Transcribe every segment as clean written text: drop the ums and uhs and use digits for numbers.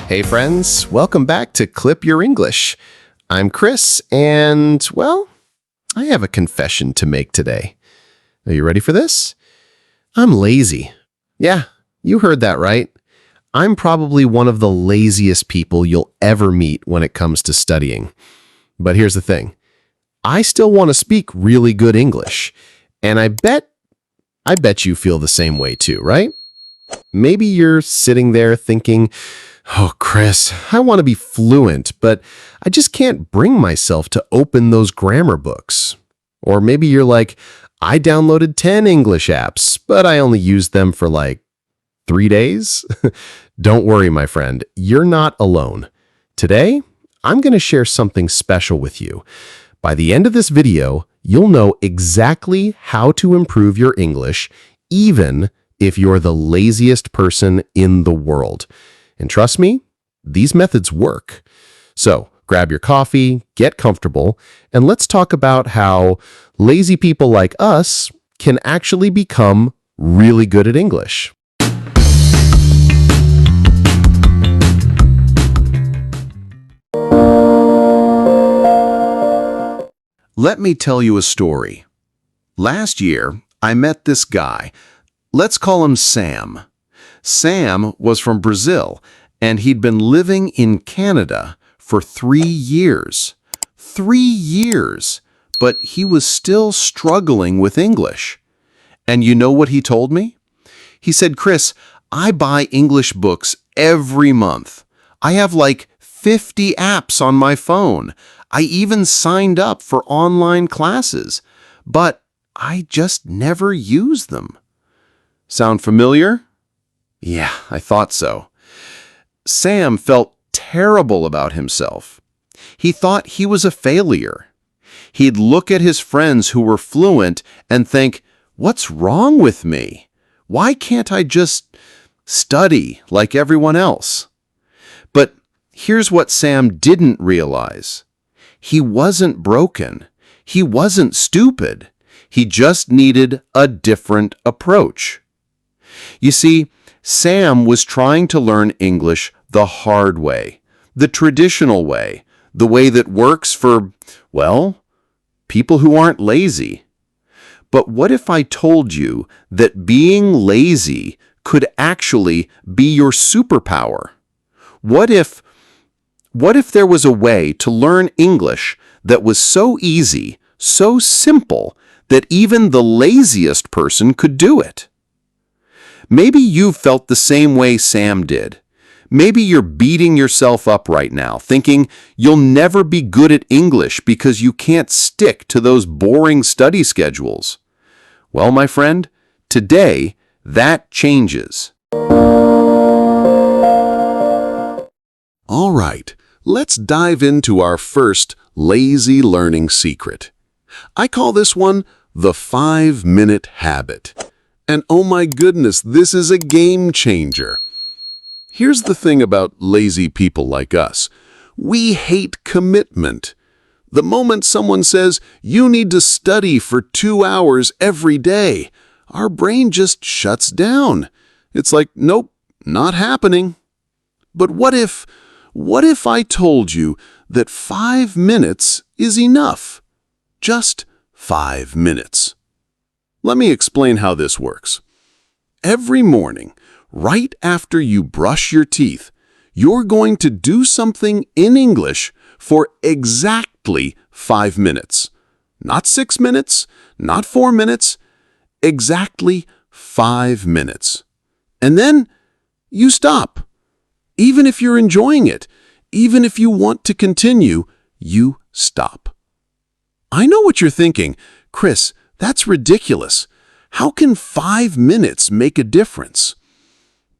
Hey friends, welcome back to Clip Your English. I'm Chris, and, well, I have a confession to make today. Are you ready for this? I'm lazy. Yeah, you heard that right. I'm probably one of the laziest people you'll ever meet when it comes to studying. But here's the thing. I still want to speak really good English, and I bet you feel the same way too, right? Maybe you're sitting there thinking, "Oh, Chris, I want to be fluent, but I just can't bring myself to open those grammar books." Or maybe you're like, "I downloaded 10 English apps, but I only used them for like 3 days." Don't worry, my friend, you're not alone. Today, I'm going to share something special with you. By the end of this video, you'll know exactly how to improve your English, even if you're the laziest person in the world. And trust me, these methods work. So grab your coffee, get comfortable, and let's talk about how lazy people like us can actually become really good at English. Let me tell you a story. Last year, I met this guy. Let's call him Sam. Sam was from Brazil, and he'd been living in Canada for 3 years. 3 years! But he was still struggling with English. And you know what he told me? He said, "Chris, I buy English books every month. I have like 50 apps on my phone. I even signed up for online classes, but I just never use them." Sound familiar? Yeah, I thought so. Sam felt terrible about himself. He thought he was a failure. He'd look at his friends who were fluent and think, "What's wrong with me? Why can't I just study like everyone else?" But here's what Sam didn't realize. He wasn't broken. He wasn't stupid. He just needed a different approach. You see, Sam was trying to learn English the hard way, the traditional way, the way that works for, well, people who aren't lazy. But what if I told you that being lazy could actually be your superpower? What if there was a way to learn English that was so easy, so simple, that even the laziest person could do it? Maybe you've felt the same way Sam did. Maybe you're beating yourself up right now, thinking you'll never be good at English because you can't stick to those boring study schedules. Well, my friend, today that changes. All right, let's dive into our first lazy learning secret. I call this one the 5-minute habit. And oh my goodness, this is a game changer. Here's the thing about lazy people like us. We hate commitment. The moment someone says, "You need to study for 2 hours every day," our brain just shuts down. It's like, nope, not happening. But what if I told you that 5 minutes is enough? Just 5 minutes. Let me explain how this works. Every morning, right after you brush your teeth, you're going to do something in English for exactly 5 minutes. Not 6 minutes, not 4 minutes, exactly 5 minutes. And then you stop. Even if you're enjoying it, even if you want to continue, you stop. I know what you're thinking. "Chris, that's ridiculous. How can 5 minutes make a difference?"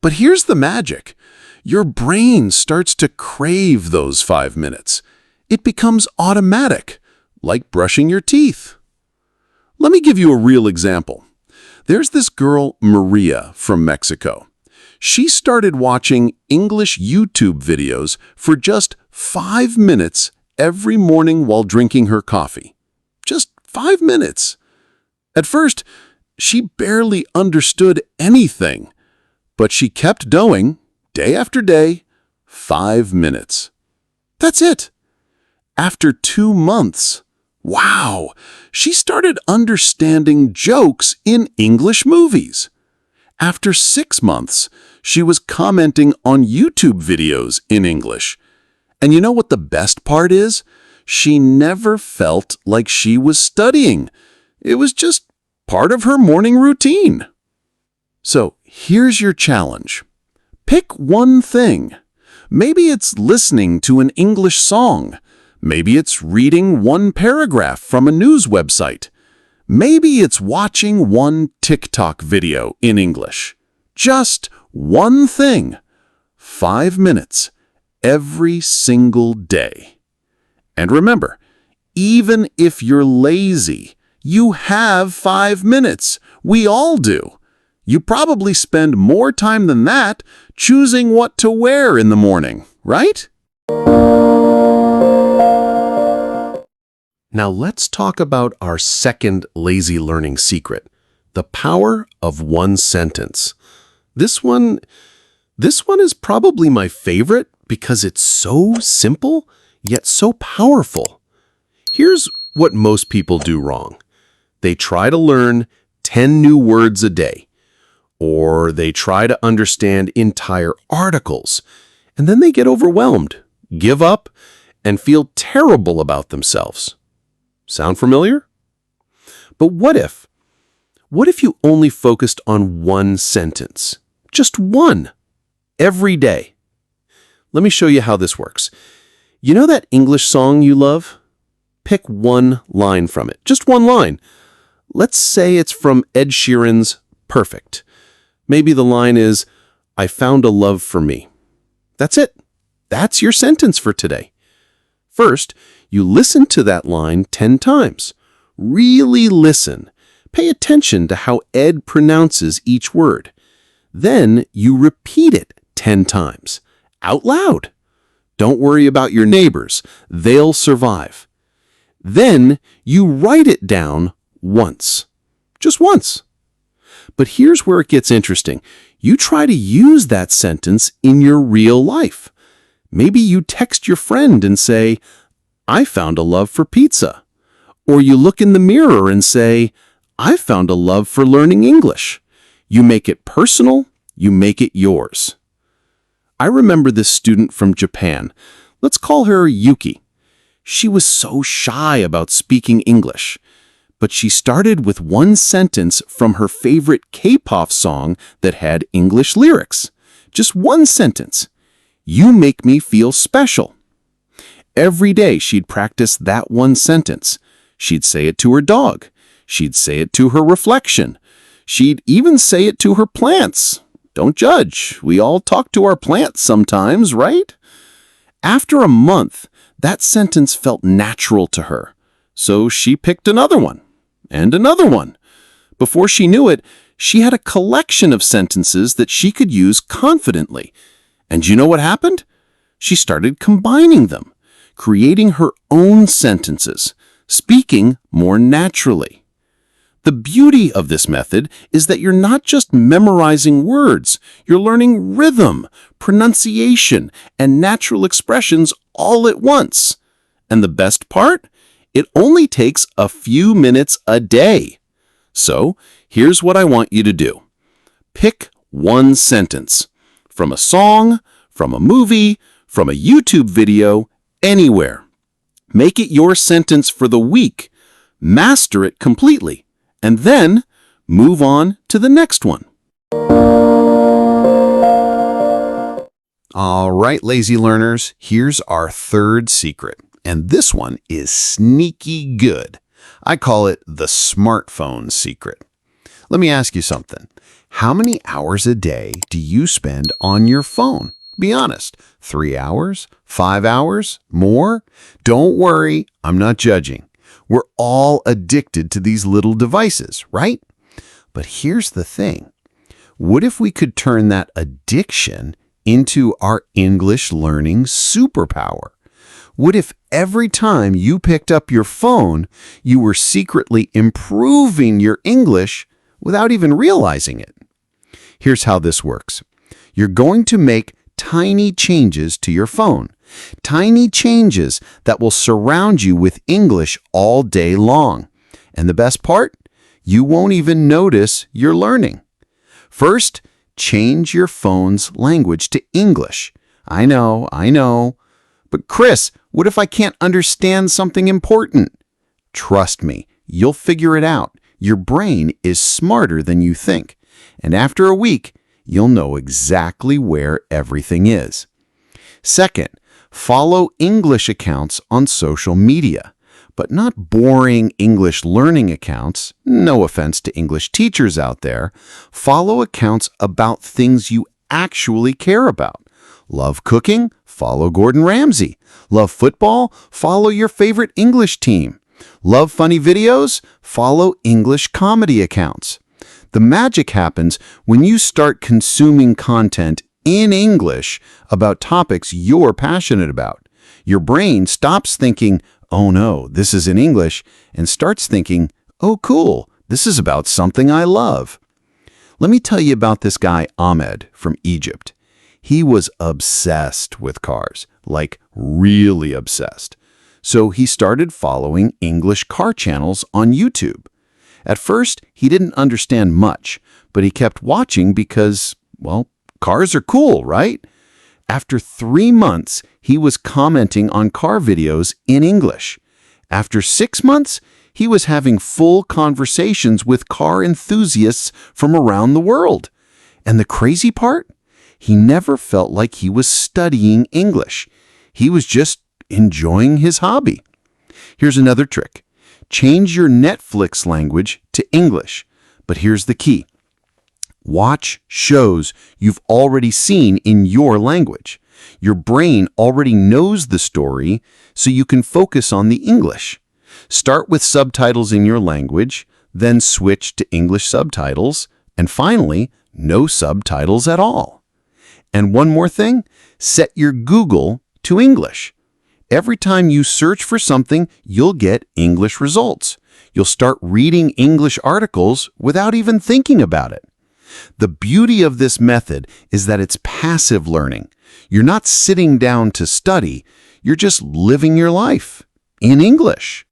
But here's the magic. Your brain starts to crave those 5 minutes. It becomes automatic, like brushing your teeth. Let me give you a real example. There's this girl, Maria, from Mexico. She started watching English YouTube videos for just 5 minutes every morning while drinking her coffee. Just 5 minutes. At first, she barely understood anything, but she kept going, day after day, 5 minutes. That's it. After 2 months, wow, she started understanding jokes in English movies. After 6 months, she was commenting on YouTube videos in English. And you know what the best part is? She never felt like she was studying. It was just part of her morning routine. So here's your challenge. Pick one thing. Maybe it's listening to an English song. Maybe it's reading one paragraph from a news website. Maybe it's watching one TikTok video in English. Just one thing. 5 minutes every single day. And remember, even if you're lazy, you have 5 minutes. We all do. You probably spend more time than that choosing what to wear in the morning, right? Now let's talk about our second lazy learning secret, the power of one sentence. This one is probably my favorite because it's so simple, yet so powerful. Here's what most people do wrong. They try to learn 10 new words a day, or they try to understand entire articles, and then they get overwhelmed, give up, and feel terrible about themselves. Sound familiar? But what if you only focused on one sentence? Just one, every day. Let me show you how this works. You know that English song you love? Pick one line from it, just one line. Let's say it's from Ed Sheeran's Perfect. Maybe the line is, I found a love for me. That's it. That's your sentence for today. First, you listen to that line 10 times. Really listen. Pay attention to how Ed pronounces each word. Then you repeat it 10 times, out loud. Don't worry about your neighbors. They'll survive. Then you write it down once. Just once. But here's where it gets interesting. You try to use that sentence in your real life. Maybe you text your friend and say, I found a love for pizza. Or you look in the mirror and say, I found a love for learning English. You make it personal, you make it yours. I remember this student from Japan. Let's call her Yuki. She was so shy about speaking English, but she started with one sentence from her favorite K-pop song that had English lyrics. Just one sentence. You make me feel special. Every day she'd practice that one sentence. She'd say it to her dog. She'd say it to her reflection. She'd even say it to her plants. Don't judge. We all talk to our plants sometimes, right? After a month, that sentence felt natural to her. So she picked another one, and another one. Before she knew it, she had a collection of sentences that she could use confidently. And you know what happened? She started combining them, creating her own sentences, speaking more naturally. The beauty of this method is that you're not just memorizing words, you're learning rhythm, pronunciation, and natural expressions all at once. And the best part? It only takes a few minutes a day. So, here's what I want you to do. Pick one sentence. From a song, from a movie, from a YouTube video, anywhere. Make it your sentence for the week. Master it completely. And then move on to the next one. All right, lazy learners, here's our third secret. And this one is sneaky good. I call it the smartphone secret. Let me ask you something. How many hours a day do you spend on your phone? Be honest. 3 hours? 5 hours? More? Don't worry, I'm not judging. We're all addicted to these little devices, right? But here's the thing. What if we could turn that addiction into our English learning superpower? What if every time you picked up your phone, you were secretly improving your English without even realizing it? Here's how this works. You're going to make tiny changes to your phone. Tiny changes that will surround you with English all day long. And the best part? You won't even notice you're learning. First, change your phone's language to English. I know. But Chris, what if I can't understand something important? Trust me, you'll figure it out. Your brain is smarter than you think. And after a week, you'll know exactly where everything is. Second, follow English accounts on social media, but not boring English learning accounts. No offense to English teachers out there. Follow accounts about things you actually care about. Love cooking? Follow Gordon Ramsay. Love football? Follow your favorite English team. Love funny videos? Follow English comedy accounts. The magic happens when you start consuming content in English about topics you're passionate about. Your brain stops thinking, oh no, this is in English, and starts thinking, oh cool, this is about something I love. Let me tell you about this guy Ahmed from Egypt. He was obsessed with cars, like really obsessed. So he started following English car channels on YouTube. At first, he didn't understand much, but he kept watching because, well, cars are cool, right? After 3 months, he was commenting on car videos in English. After 6 months, he was having full conversations with car enthusiasts from around the world. And the crazy part? He never felt like he was studying English. He was just enjoying his hobby. Here's another trick. Change your Netflix language to English. But here's the key. Watch shows you've already seen in your language. Your brain already knows the story, so you can focus on the English. Start with subtitles in your language, then switch to English subtitles, and finally, no subtitles at all. And one more thing, set your Google to English. Every time you search for something, you'll get English results. You'll start reading English articles without even thinking about it. The beauty of this method is that it's passive learning. You're not sitting down to study, you're just living your life in English.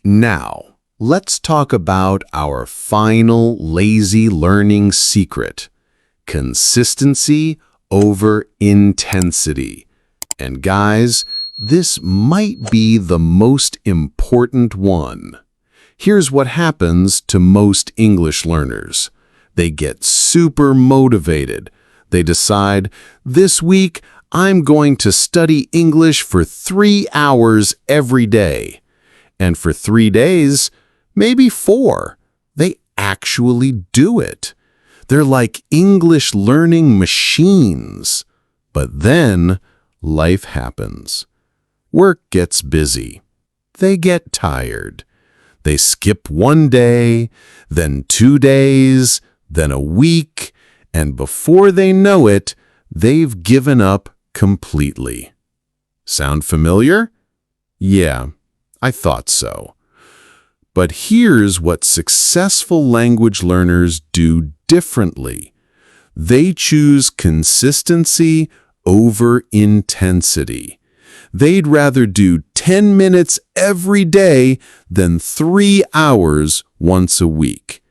Now, let's talk about our final lazy learning secret: consistency over intensity. And guys, this might be the most important one. Here's what happens to most English learners. They get super motivated. They decide, this week I'm going to study English for 3 hours every day. And for 3 days, maybe 4, they actually do it. They're like English learning machines. But then life happens. Work gets busy. They get tired. They skip 1 day, then 2 days, then a week, and before they know it, they've given up completely. Sound familiar? Yeah, I thought so. But here's what successful language learners do differently. They choose consistency over intensity. They'd rather do 10 minutes every day than 3 hours once a week.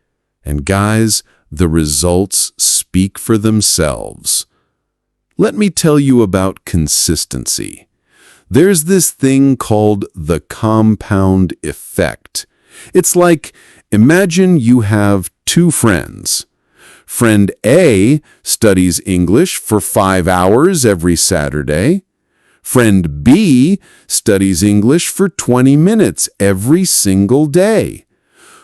And guys, the results speak for themselves. Let me tell you about consistency. There's this thing called the compound effect. It's like, imagine you have 2 friends. Friend A studies English for 5 hours every Saturday. Friend B studies English for 20 minutes every single day.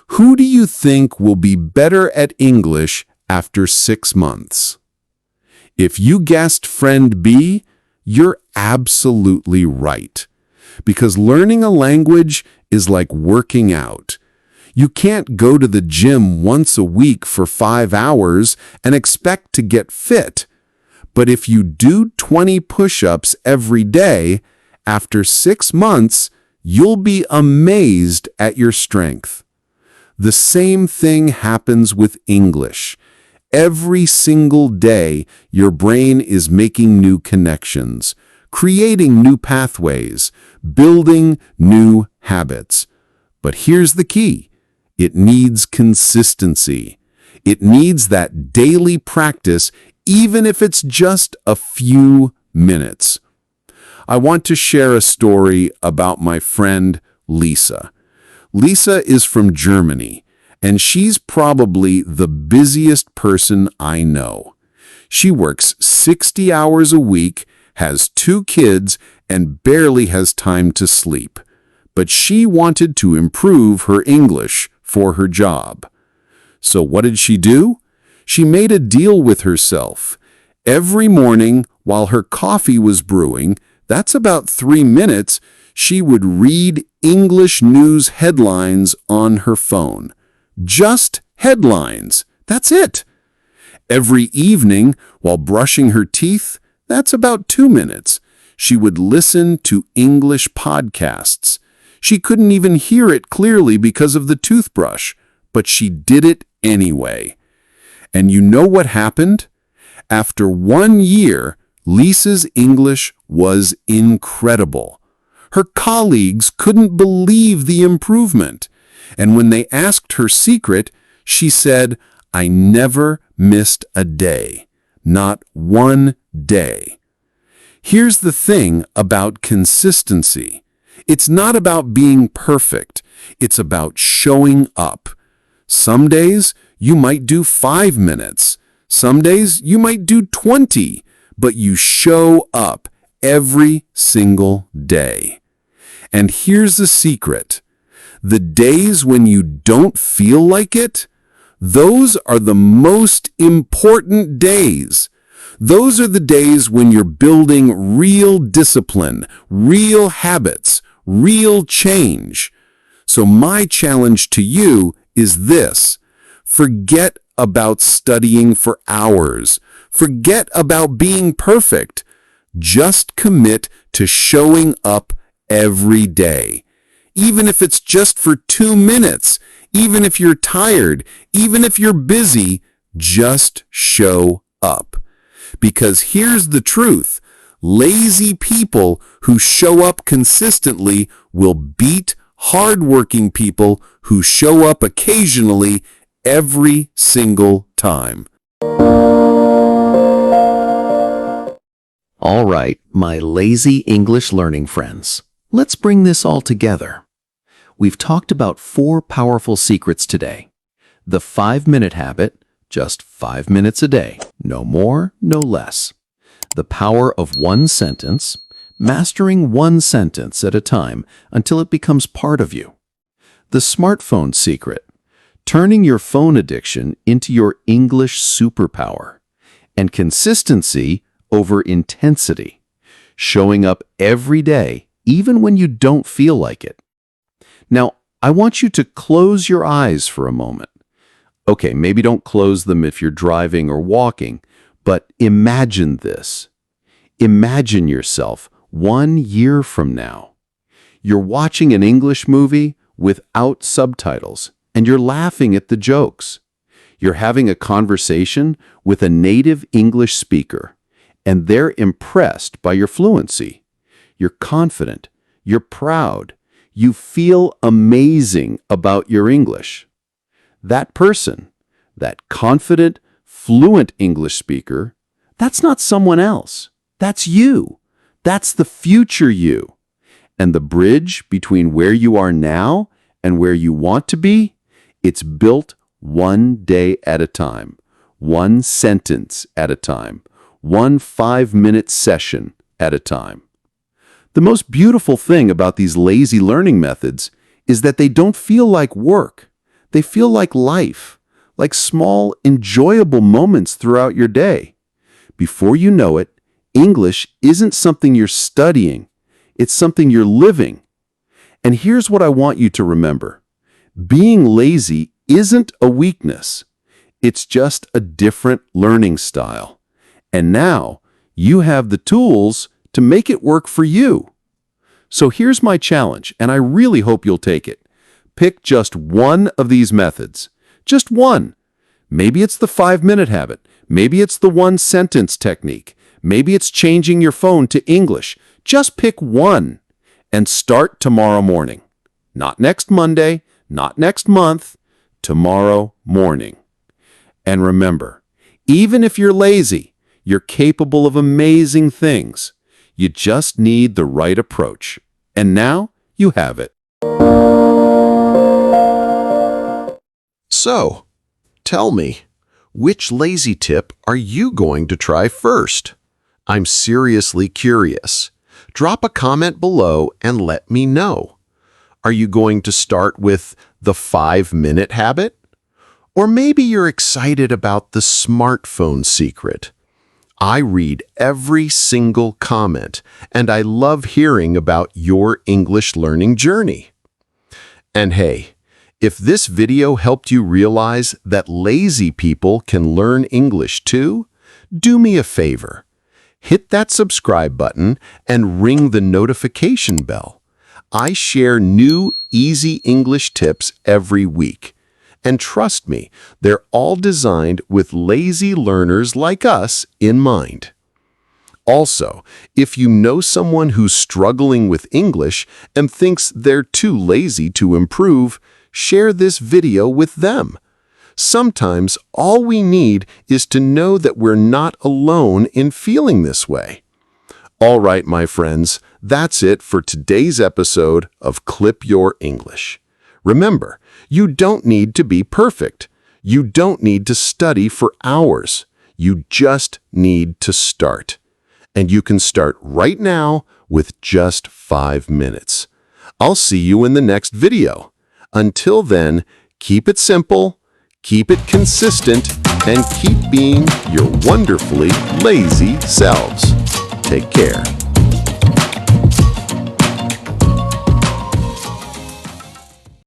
Who do you think will be better at English after 6 months? If you guessed friend B, you're absolutely right. Because learning a language is like working out. You can't go to the gym once a week for 5 hours and expect to get fit. But if you do 20 push-ups every day, after 6 months, you'll be amazed at your strength. The same thing happens with English. Every single day, your brain is making new connections, creating new pathways, building new habits. But here's the key. It needs consistency. It needs that daily practice, even if it's just a few minutes. I want to share a story about my friend Lisa. Lisa is from Germany, and she's probably the busiest person I know. She works 60 hours a week, has 2 kids, and barely has time to sleep. But she wanted to improve her English for her job. So what did she do? She made a deal with herself. Every morning, while her coffee was brewing, that's about 3 minutes, she would read English news headlines on her phone. Just headlines. That's it. Every evening, while brushing her teeth, that's about 2 minutes, she would listen to English podcasts. She couldn't even hear it clearly because of the toothbrush, but she did it anyway. And you know what happened? After 1 year, Lisa's English was incredible. Her colleagues couldn't believe the improvement. And when they asked her secret, she said, "I never missed a day. Not 1 day." Here's the thing about consistency. It's not about being perfect. It's about showing up. Some days you might do 5 minutes. Some days you might do 20, but you show up every single day. And here's the secret. The days when you don't feel like it, those are the most important days. Those are the days when you're building real discipline, real habits, real change. So my challenge to you is this. Forget about studying for hours. Forget about being perfect. Just commit to showing up every day. Even if it's just for 2 minutes, even if you're tired, even if you're busy, just show up. Because here's the truth. Lazy people who show up consistently will beat hardworking people who show up occasionally every single time. All right, my lazy English learning friends. Let's bring this all together. We've talked about 4 powerful secrets today. The 5-minute habit, just 5 minutes a day, no more, no less. The power of 1 sentence, mastering 1 sentence at a time until it becomes part of you. The smartphone secret, turning your phone addiction into your English superpower. And consistency over intensity, showing up every day, even when you don't feel like it. Now, I want you to close your eyes for a moment. Okay, maybe don't close them if you're driving or walking, but imagine this. Imagine yourself 1 year from now. You're watching an English movie without subtitles, and you're laughing at the jokes. You're having a conversation with a native English speaker, and they're impressed by your fluency. You're confident. You're proud. You feel amazing about your English. That person, that confident, fluent English speaker, that's not someone else. That's you. That's the future you. And the bridge between where you are now and where you want to be, it's built 1 day at a time, 1 sentence at a time, 1 5-minute session at a time. The most beautiful thing about these lazy learning methods is that they don't feel like work. They feel like life, like small, enjoyable moments throughout your day. Before you know it, English isn't something you're studying. It's something you're living. And here's what I want you to remember. Being lazy isn't a weakness. It's just a different learning style. And now you have the tools to make it work for you. So here's my challenge, and I really hope you'll take it. Pick just one of these methods. Just one. Maybe it's the 5-minute habit. Maybe it's the one-sentence technique. Maybe it's changing your phone to English. Just pick one and start tomorrow morning. Not next Monday, not next month, tomorrow morning. And remember, even if you're lazy, you're capable of amazing things. You just need the right approach. And now you have it. So, tell me, which lazy tip are you going to try first? I'm seriously curious. Drop a comment below and let me know. Are you going to start with the 5-minute habit? Or maybe you're excited about the smartphone secret. I read every single comment, and I love hearing about your English learning journey. And hey, if this video helped you realize that lazy people can learn English too, do me a favor. Hit that subscribe button and ring the notification bell. I share new, easy English tips every week. And trust me, they're all designed with lazy learners like us in mind. Also, if you know someone who's struggling with English and thinks they're too lazy to improve, share this video with them. Sometimes all we need is to know that we're not alone in feeling this way. All right, my friends, that's it for today's episode of Clip Your English. Remember, you don't need to be perfect. You don't need to study for hours. You just need to start. And you can start right now with just 5 minutes. I'll see you in the next video. Until then, keep it simple, keep it consistent, and keep being your wonderfully lazy selves. Take care.